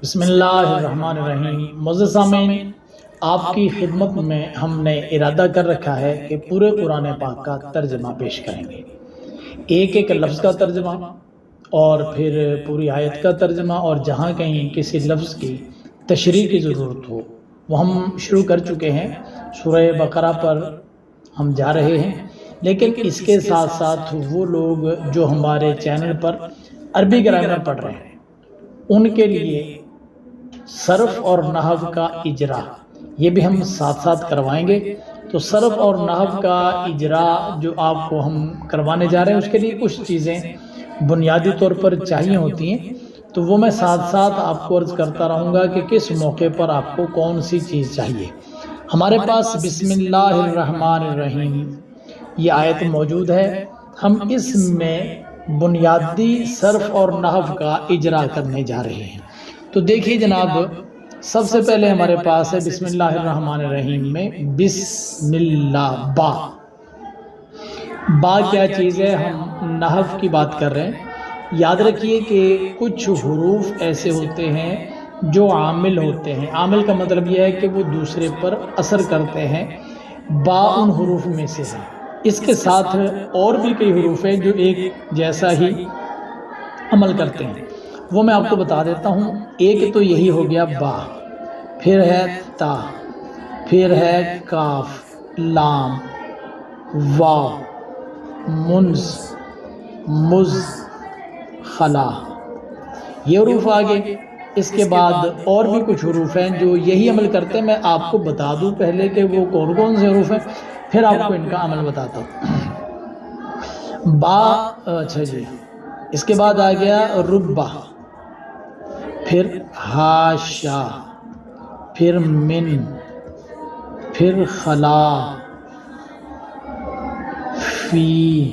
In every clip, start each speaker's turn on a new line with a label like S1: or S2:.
S1: بسم اللہ الرحمن الرحیم۔ معزز سامعین، آپ کی خدمت میں ہم نے ارادہ کر رکھا ہے کہ پورے قرآن پاک کا ترجمہ پیش کریں گے، ایک ایک لفظ کا ترجمہ اور پھر پوری آیت کا ترجمہ، اور جہاں کہیں کسی لفظ کی تشریح کی ضرورت ہو وہ ہم شروع کر چکے ہیں۔ سورہ بقرہ پر ہم جا رہے ہیں، لیکن اس کے ساتھ ساتھ وہ لوگ جو ہمارے چینل پر عربی گرامر پڑھ رہے ہیں ان کے لیے صرف اور نحو کا اجرا یہ بھی ہم ساتھ ساتھ کروائیں گے۔ تو صرف اور نحو کا اجرا جو آپ کو ہم کروانے جا رہے ہیں، اس کے لیے کچھ چیزیں بنیادی طور پر چاہیے ہوتی ہیں، تو وہ میں ساتھ ساتھ آپ کو عرض کرتا رہوں گا کہ کس موقع پر آپ کو کون سی چیز چاہیے۔ ہمارے پاس بسم اللہ الرحمن الرحیم یہ آیت موجود ہے، ہم اس میں بنیادی صرف اور نحو کا اجرا کرنے جا رہے ہیں۔ تو دیکھیے جناب، سب سے پہلے ہمارے پاس ہے بسم اللہ الرحمن الرحیم میں بسم اللہ با کیا چیز ہے؟ ہم نحو کی بات کر رہے ہیں۔ یاد رکھیے کہ کچھ حروف ایسے ہوتے ہیں جو عامل ہوتے ہیں۔ عامل کا مطلب یہ ہے کہ وہ دوسرے پر اثر کرتے ہیں، با ان حروف میں سے ہے۔ اس کے ساتھ اور بھی کئی حروف ہیں جو ایک جیسا ہی عمل کرتے ہیں، وہ میں آپ کو بتا دیتا ہوں۔ ایک تو یہی ہو گیا با، پھر ہے تا، پھر ہے کاف، لام، واو، منز، مز، خلا، یہ حروف آگے۔ اس کے بعد اور بھی کچھ حروف ہیں جو یہی عمل کرتے ہیں۔ میں آپ کو بتا دوں پہلے کہ وہ کون کون سے حروف ہیں، پھر آپ کو ان کا عمل بتاتا ہوں۔ با، اچھا جی، اس کے بعد آ گیا ربا، پھر ہاشا، پھر من، پھر خلا، فی،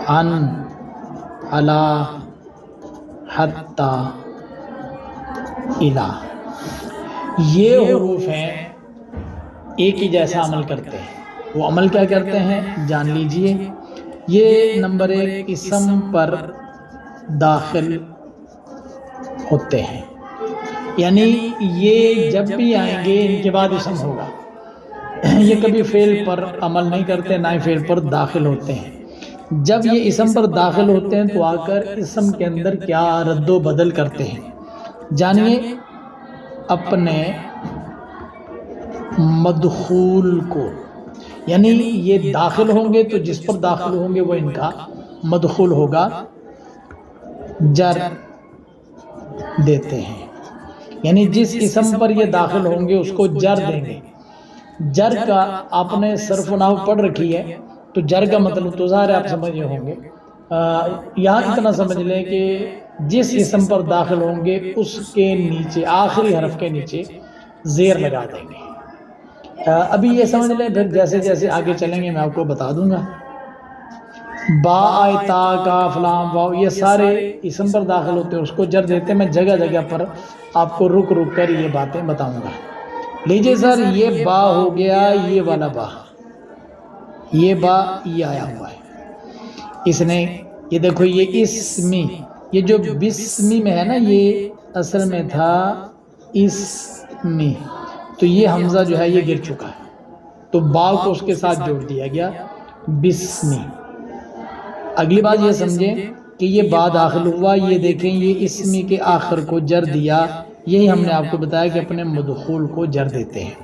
S1: عن، علا، حتی، الا۔ یہ حروف ہیں ایک ہی جیسا عمل کرتے ہیں۔ وہ عمل کیا کرتے ہیں جان لیجئے۔ یہ نمبر ایک اسم پر داخل ہوتے ہیں، یعنی یہ جب بھی آئیں گے ان کے بعد اسم ہوگا۔ یہ کبھی فعل پر عمل نہیں کرتے، نہ ہی فعل پر داخل ہوتے ہیں۔ جب یہ اسم پر داخل ہوتے ہیں تو آ کر اسم کے اندر کیا رد و بدل کرتے ہیں، جانیے اپنے مدخول کو، یعنی یہ داخل ہوں گے تو جس پر داخل ہوں گے وہ ان کا مدخول ہوگا، جر دیتے ہیں، یعنی جس اسم پر یہ داخل ہوں گے اس کو جر دیں گے۔ جر کا آپ نے صرف و نحو پڑھ رکھی ہے، تو جر کا مطلب تو ظاہر آپ سمجھے ہوں گے۔ یہاں اتنا سمجھ لیں کہ جس اسم پر داخل ہوں گے اس کے نیچے آخری حرف کے نیچے زیر لگا دیں گے۔ ابھی یہ سمجھ لیں، پھر جیسے جیسے آگے چلیں گے میں آپ کو بتا دوں گا۔ با، تا، کاف، لام، واو، یہ سارے اسم پر داخل ہوتے ہیں، اس کو جر دیتے ہیں۔ میں جگہ جگہ پر آپ کو رک رک کر یہ باتیں بتاؤں گا۔ لیجئے سر، یہ با ہو گیا، یہ والا با، یہ با یہ آیا ہوا ہے اس نے، یہ دیکھو یہ اسمی، یہ جو بسمی میں ہے نا، یہ اصل میں تھا اسمی، تو یہ حمزہ جو ہے یہ گر چکا ہے، تو با کو اس کے ساتھ جوڑ دیا گیا، بسمی۔ اگلی بات یہ سمجھیں کہ یہ با داخل ہوا، یہ دیکھیں یہ اسمی کے آخر کو جر دیا، یہی ہم نے آپ کو بتایا کہ اپنے مدخول کو جر دیتے ہیں،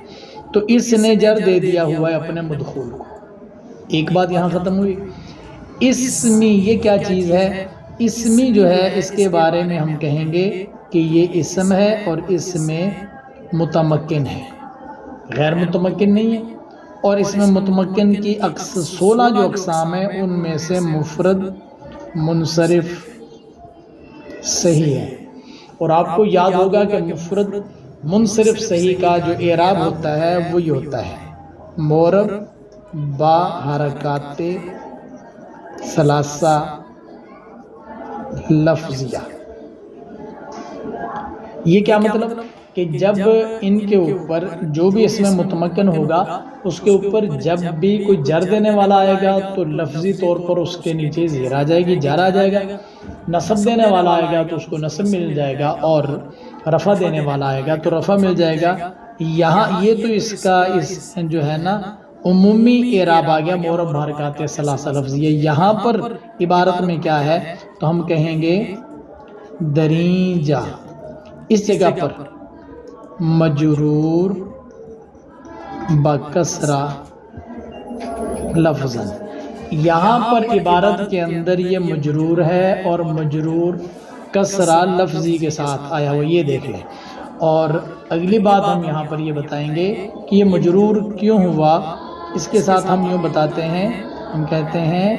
S1: تو اس نے جر دے دیا ہوا ہے اپنے مدخول کو۔ ایک بات یہاں ختم ہوئی۔ اسمی یہ کیا چیز ہے؟ اسمی جو ہے اس کے بارے میں ہم کہیں گے کہ یہ اسم ہے اور اس میں متمکن ہے، غیر متمکن نہیں ہے۔ اور اس میں متمکن کی 16 جو اقسام ہیں ان میں سے مفرد، منصرف، صحیح ہے۔ اور آپ کو یاد ہوگا کہ مفرد منصرف صحیح کا جو اعراب ہوتا ہے وہ یہ ہوتا ہے، مورب با حرکات ثلاثہ لفظیہ۔ یہ کیا مطلب کہ جب ان کے اوپر جو بھی اس میں متمکن ہوگا اس کے اوپر جب بھی کوئی جر دینے والا آئے گا تو لفظی طور پر اس کے نیچے زیر آ جائے گی، جر آ جائے گا۔ نصب دینے والا آئے گا تو اس کو نصب مل جائے گا، اور رفع دینے والا آئے گا تو رفع مل جائے گا۔ یہاں یہ تو اس کا جو ہے نا عمومی اعراب آ گیا، معرب بحرکات ثلاثہ لفظیہ۔ یہاں پر عبارت میں کیا ہے تو ہم کہیں گے دریجہ، اس جگہ پر مجرور بکسرہ لفظاً، یہاں پر عبارت کے اندر یہ مجرور ہے اور مجرور کسرہ لفظی کے ساتھ آیا ہوا، یہ دیکھ لیں۔ اور اگلی بات ہم یہاں پر یہ بتائیں گے کہ یہ مجرور کیوں ہوا، اس کے ساتھ ہم یوں بتاتے ہیں، ہم کہتے ہیں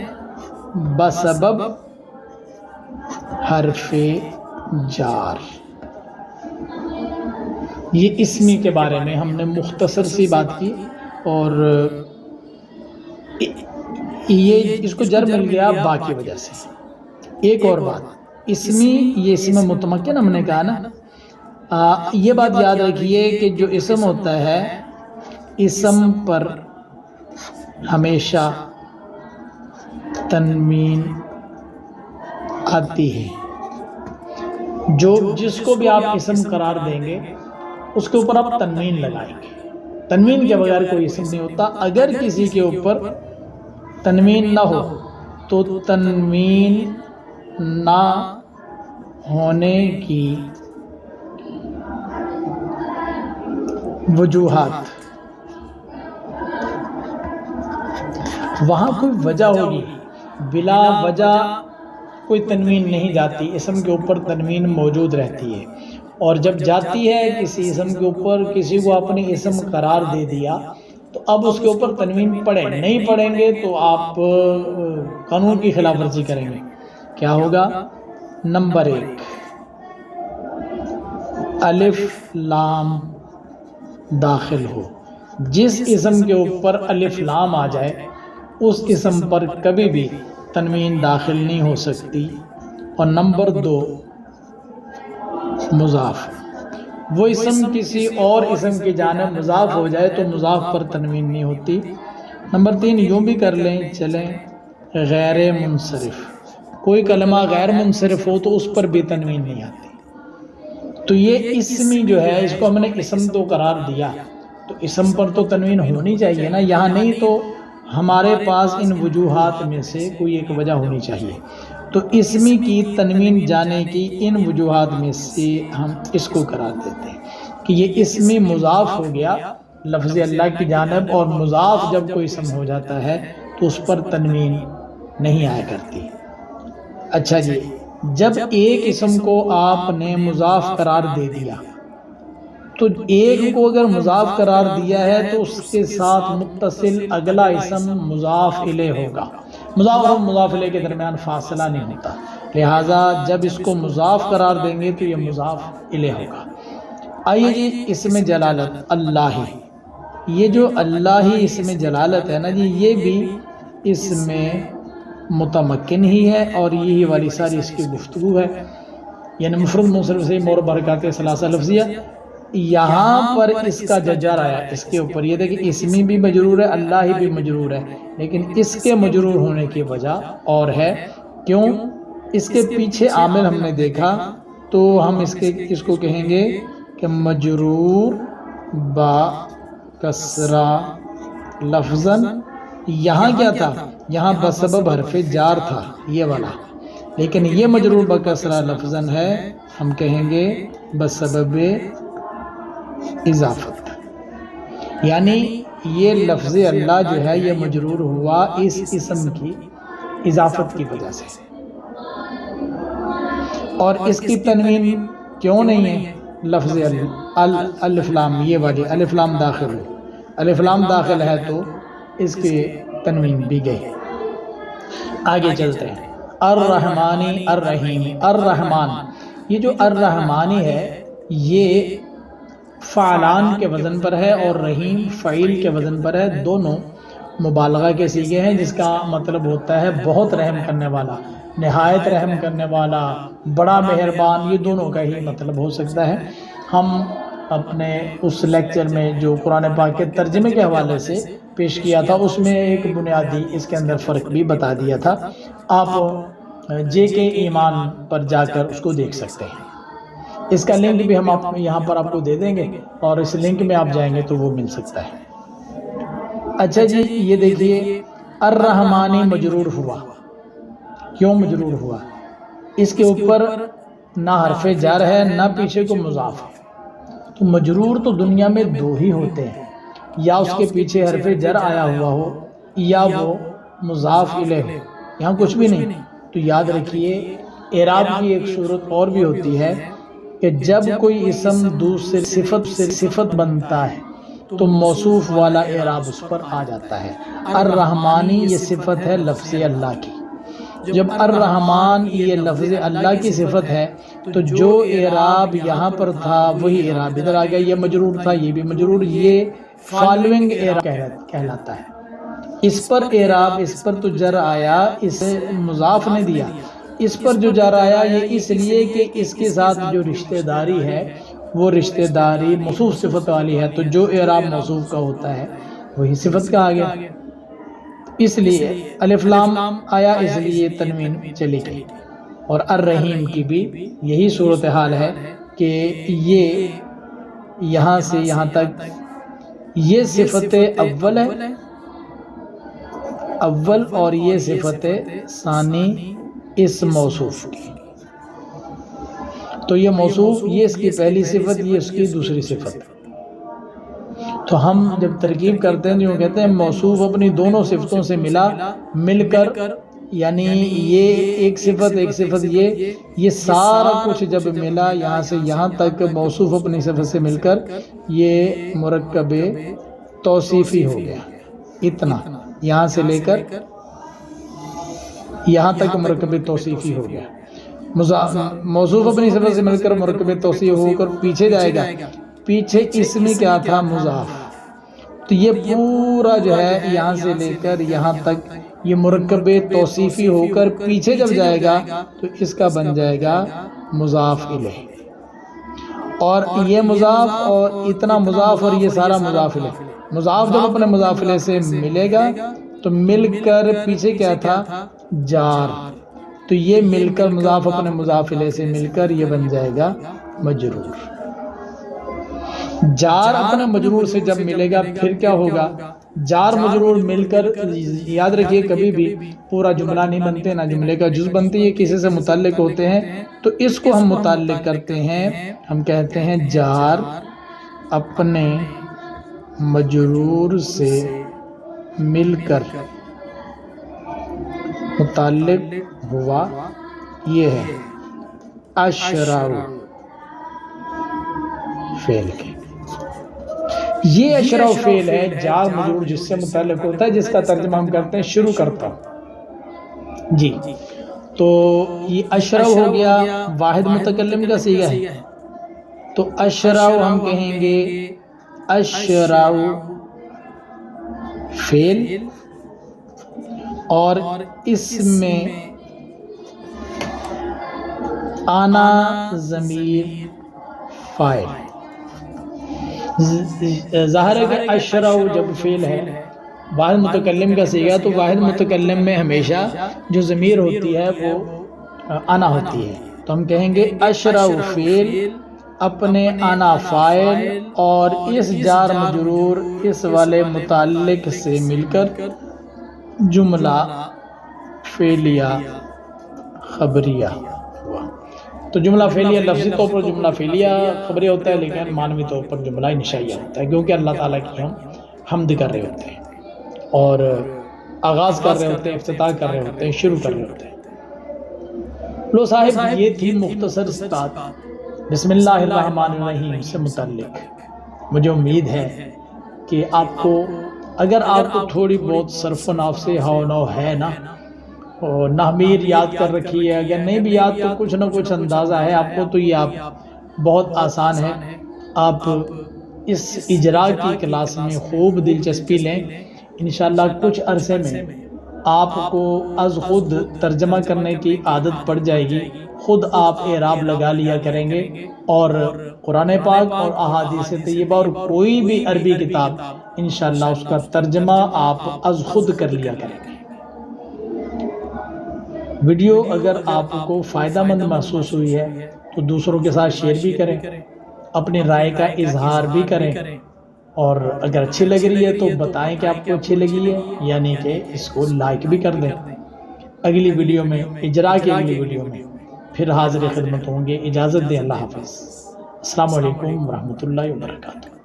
S1: بسبب حرف جار۔ یہ اسمی کے بارے میں ہم نے مختصر سی بات کی، اور یہ اس کو جر مل گیا با کی وجہ سے۔ ایک اور بات، اسمی، یہ اسم متمکن ہم نے کہا نا، یہ بات یاد رکھیے کہ جو اسم ہوتا ہے، اسم پر ہمیشہ تنوین آتی ہے۔ جس کو بھی آپ اسم قرار دیں گے اس کے اوپر آپ تنوین لگائیں گے، تنوین کے بغیر کوئی اسم نہیں ہوتا۔ اگر کسی کے اوپر تنوین نہ ہو تو تنوین نہ ہونے کی وجوہات، وہاں کوئی وجہ ہوگی، بلا وجہ کوئی تنوین نہیں جاتی، اسم کے اوپر تنوین موجود رہتی ہے۔ اور جب جاتی ہے کسی اسم کے اوپر، کسی کو اپنی اسم قرار دے دیا تو اب اس کے اوپر تنوین پڑے، نہیں پڑیں گے تو آپ قانون کی خلاف ورزی کریں گے۔ کیا ہوگا؟ نمبر 1، الف لام داخل ہو، جس اسم کے اوپر الف لام آ جائے اس اسم پر کبھی بھی تنوین داخل نہیں ہو سکتی۔ اور نمبر 2، مضاف، وہ اسم کسی اور اسم کی جانب مضاف ہو جائے تو مضاف پر تنوین نہیں ہوتی۔ نمبر 3، یوں بھی کر لیں چلیں، غیر منصرف، کوئی کلمہ غیر منصرف ہو تو اس پر بھی تنوین نہیں آتی۔ تو یہ اسمی جو ہے، اس کو ہم نے اسم تو قرار دیا تو اسم پر تو تنوین ہونی چاہیے نا، یہاں نہیں تو ہمارے پاس ان وجوہات میں سے کوئی ایک وجہ ہونی چاہیے۔ تو اسمی کی تنوین جانے کی ان وجوہات میں سے ہم اس کو قرار دیتے ہیں کہ یہ اسمی مضاف ہو گیا لفظ اللہ کی جانب، اور مضاف جب کوئی اسم ہو جاتا ہے تو اس پر تنوین نہیں آیا کرتی۔ اچھا جی، جب ایک اسم کو آپ نے مضاف قرار دے دیا تو ایک کو اگر مضاف قرار دیا ہے تو اس کے ساتھ متصل اگلا اسم مضاف الیہ ہوگا۔ مضاف اور مضاف الیہ کے درمیان فاصلہ نہیں ہوتا، لہٰذا جب اس کو مضاف قرار دیں گے تو یہ مضاف الیہ ہوگا۔ آئیے جی، اسم جلالت اللہ، یہ جو اللہ ہی اسم جلالت ہے نا جی، یہ بھی اس میں متمکن ہی ہے، اور یہی والی ساری اس کی گفتگو ہے، یعنی مفرد منصرف سے معرب حرکات ثلاثہ لفظیہ۔ یہاں پر اس کا ججر آیا اس کے اوپر، یہ دیکھیں اسمی بھی مجرور ہے، اللہ ہی بھی مجرور ہے، لیکن اس کے مجرور ہونے کی وجہ اور ہے، کیوں؟ اس کے پیچھے عامل ہم نے دیکھا تو ہم اس کو کہیں گے کہ مجرور با کسرہ لفظاً۔ یہاں کیا تھا؟ یہاں بسبب حرف جار تھا یہ والا، لیکن یہ مجرور با کسرہ لفظاً ہے، ہم کہیں گے بسبب اضافت، یعنی یہ لفظ اللہ جو ہے یہ مجرور ہوا اس اسم کی اضافت کی وجہ سے۔ اور اس کی تنوین کیوں نہیں ہے؟ لفظ الف لام، یہ والی الف لام داخل ہو، الف لام داخل ہے تو اس کی تنوین بھی گئی۔ آگے چلتے ہیں، الرحمانی الرحیمی۔ الرحمن، یہ جو الرحمانی ہے یہ فعلان کے وزن پر ہے اور رحیم فعیل کے وزن پر ہے، دونوں مبالغہ کے صیغے ہیں، جس کا مطلب ہوتا ہے بہت رحم کرنے والا، نہایت رحم کرنے والا، بڑا مہربان، یہ دونوں کا ہی مطلب ہو سکتا ہے۔ ہم اپنے اس لیکچر میں جو قرآن پاک کے ترجمے کے حوالے سے پیش کیا تھا اس میں ایک بنیادی اس کے اندر فرق بھی بتا دیا تھا، آپ جے کے ایمان پر جا کر اس کو دیکھ سکتے ہیں۔ اس کا لنک بھی ہم یہاں پر آپ کو دے دیں گے، اور اس لنک میں آپ جائیں گے تو وہ مل سکتا ہے۔ اچھا جی، یہ دیکھیے الرحمانی مجرور ہوا، کیوں مجرور ہوا؟ اس کے اوپر نہ حرف جر ہے نہ پیچھے کو مضاف ہے، تو مجرور تو دنیا میں دو ہی ہوتے ہیں، یا اس کے پیچھے حرف جر آیا ہوا ہو یا وہ مضاف الیہ ہو، یہاں کچھ بھی نہیں۔ تو یاد رکھیے اعراب کی ایک صورت اور بھی ہوتی ہے کہ جب کوئی اسم دوسری صفت سے صفت بنتا ہے تو موصوف والا اعراب اس پر آ جاتا ہے۔ الرحمانی یہ صفت ہے لفظ اللہ کی، جب الرحمن یہ لفظ اللہ کی صفت ہے تو جو اعراب یہاں پر تھا وہی اعراب ادھر آ گیا، یہ مجرور تھا یہ بھی مجرور، یہ فالوئنگ اعراب کہلاتا ہے۔ اس پر اعراب، اس پر تو جر آیا، اس مضاف نے دیا، اس پر جو جر آیا یہ اس لیے کہ اس کے ساتھ جو رشتہ داری ہے وہ رشتہ داری موصوف صفت والی ہے، تو جو اعراب موصوف کا ہوتا ہے وہی صفت کا آ گیا، اس لیے الف لام آیا، اس لیے تنوین چلی گئی۔ اور الرحیم کی بھی یہی صورتحال ہے کہ یہ یہاں سے یہاں تک یہ صفت اول ہے، اول، اور یہ صفت ثانی اس موصوف کی، تو یہ موصوف یہ اس کی پہلی صفت، یہ اس کی دوسری صفت۔ تو ہم جب ترکیب کرتے ہیں جو کہتے ہیں موصوف اپنی دونوں صفتوں سے مل کر، یعنی یہ ایک صفت یہ سارا کچھ جب ملا یہاں سے یہاں تک موصوف اپنی صفت سے مل کر یہ مرکب توصیفی ہو گیا، اتنا یہاں سے لے کر یہاں تک مرکب توصیفی ہو گیا۔ موصوف اپنی صفت سے مل کر مرکب توصیفی ہو کر پیچھے جائے گا، پیچھے اس میں کیا تھا؟ مضاف، تو یہ پورا جو ہے یہاں سے لے کر یہاں تک یہ مرکب توصیفی ہو کر پیچھے جب جائے گا تو اس کا بن جائے گا مضاف الیہ، اور یہ مضاف اور اتنا مضاف اور یہ سارا مضاف الیہ، مضاف جب اپنے مضاف الیہ سے ملے گا تو مل کر پیچھے کیا تھا؟ جار، تو یہ مل کر مضاف اپنے مضاف الیہ سے مل کر یہ بن جائے گا مجرور۔ جار اپنے مجرور سے جب ملے گا پھر کیا ہوگا؟ جار مجرور مل کر، یاد رکھیے کبھی بھی پورا جملہ نہیں بنتے، نہ جملے کا جز بنتی ہے، کسی سے متعلق ہوتے ہیں تو اس کو ہم متعلق کرتے ہیں، ہم کہتے ہیں جار اپنے مجرور سے مل کر متعلق ہوا، یہ ہے اشراء فعل کے، یہ اشراء فعل ہے جار مجرور جس سے متعلق ہوتا ہے، جس کا ترجمہ ہم کرتے ہیں شروع کرتا جی۔ تو یہ اشراء ہو گیا واحد متکلم کا صیغہ ہے، تو اشراء ہم کہیں گے اشراء فعل، اور اس میں آنا ضمیر فاعل، ظاہر ہے کہ اشراء جب فعل ہے واحد متکلم کا صیغہ، تو واحد متکلم میں ہمیشہ جو ضمیر ہوتی ہے وہ انا ہوتی ہے، تو ہم کہیں گے اشراء فعل اپنے انا فاعل اور اس جار مجرور اس والے متعلق سے مل کر جملہ فعلیہ خبریہ ہوا۔ تو جملہ فعلیہ لفظی طور پر جملہ فعلیہ خبریہ ہوتا ہے، لیکن معنوی طور پر جملہ انشائیہ ہوتا ہے، کیونکہ اللہ تعالیٰ کی ہم حمد کر رہے ہوتے ہیں اور آغاز کر رہے ہوتے ہیں، افتتاح کر رہے ہوتے ہیں، شروع کر رہے ہوتے ہیں۔ لو صاحب یہ تھی مختصر استاد بسم اللہ الرحمن الرحیم سے متعلق۔ مجھے امید ہے کہ آپ کو، اگر آپ کو تھوڑی بہت صرف و نحو سے ہاؤ نو ہے نا، اور نحمیر یاد کر رکھی ہے، اگر نہیں بھی یاد تو کچھ نہ کچھ اندازہ ہے آپ کو، تو یہ آپ بہت آسان ہے، آپ اس اجرا کی کلاس میں خوب دلچسپی لیں، انشاءاللہ کچھ عرصے میں آپ کو از خود ترجمہ کرنے کی عادت پڑ جائے گی، خود آپ اعراب لگا لیا کریں گے، اور قرآن پاک اور احادیث طیبہ اور کوئی بھی عربی کتاب انشاءاللہ اس کا ترجمہ آپ از خود کر لیا کریں گے۔ ویڈیو اگر آپ کو فائدہ مند محسوس ہوئی ہے تو دوسروں کے ساتھ شیئر بھی کریں، اپنی رائے کا اظہار بھی کریں، اور اگر اچھی لگ رہی ہے تو بتائیں کہ آپ کو اچھی لگی ہے، یعنی کہ اس کو لائک بھی کر دیں۔ اگلی ویڈیو میں، اجرا کی اگلی ویڈیو میں پھر حاضر خدمت ہوں گے۔ اجازت دیں، اللہ حافظ، السلام علیکم ورحمۃ اللہ وبرکاتہ۔